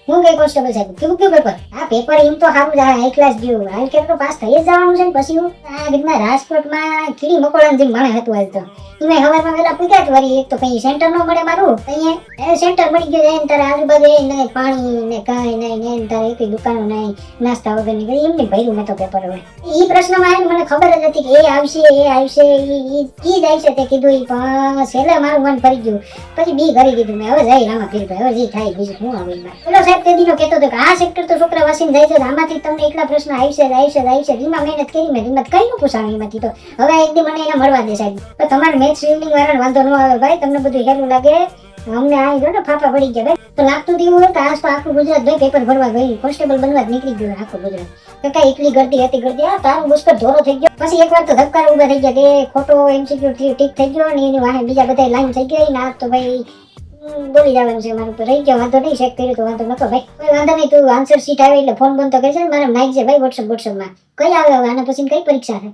હું કઈ કોન્સ્ટેબલ સાહેબ કેવું કેવું પેપર આ પેપર એમ તો સારું જાય હાઈ ક્લાસ ગયું હાલ કે તો પાસ થઈ જ જવાનું છે ને પછી હું આ રીતના રાજકોટમાં કીડી મકોડા જેમ માણે હતું હાલ તો તમે હવારમાં વેલા પૂછ્યા જ વળી એક તો કઈ સેન્ટર નો મળે મારું અહીંયા સેન્ટર મળી ગયું છે તારે આજુબાજુ નહીં પાણી ને કાંઈ નહીં ને તારે એક દુકાનો નહીં નાસ્તા વગર ની એમને ભર્યું મેં તો પેપર હવે એ પ્રશ્નમાં આવીને મને ખબર જ હતી કે એ આવશે ઈ જ આવશે તે કીધું ઈ પણ છેલ્લે મારું મન ફરી ગયું પછી બી ભરી દીધું મેં હવે જઈ રામા પીર હવે જે થાય બીજું શું આવે પેલો સાહેબ તે દીનો કહેતો હતો કે આ સેક્ટર તો છોકરા વાસીને જાય છે આમાંથી તમને એટલા પ્રશ્ન આવશે એમાં મહેનત કરી મેં હિંમત કઈ નું પૂછાણ એમાંથી તો હવે એક દી મને એને મળવા દે સાહેબ તો તમારે મેથ્સ રીડિંગ વાળાને વાંધો ન આવે ભાઈ તમને બધું હેલું લાગે અમને આ જો ને ફાફા પડી ગયા ભાઈ તો લાગતું એવું હોય કે આજ તો આખું ગુજરાત ભાઈ પેપર ભરવા ગયું કોન્સ્ટેબલ બનવા જ નીકળી ગયું આખું ગુજરાત કઈ એટલી ગરદી આ તારું પુષ્કર ધોરો થઈ ગયો પછી એકવાર તો ધબકારા ઉભા થઈ ગયા કે ખોટો એમસીક્યુ ઠીક થઈ ગયો ને એની વાહે બીજા બધા લાઈન થઈ ગઈ ને આ તો ભાઈ બોલી જવાનું છે મારું રહી ગયો વાંધો નહીં ચેક કર્યું તો વાંધો નતો ભાઈ કોઈ વાંધો નહીં તું આન્સર શીટ આવે એટલે ફોન બંધ તો કરશે ને મારા નાખજે ભાઈ વોટ્સઅપમાં કઈ આવે હવે આના પછી કઈ પરીક્ષા છે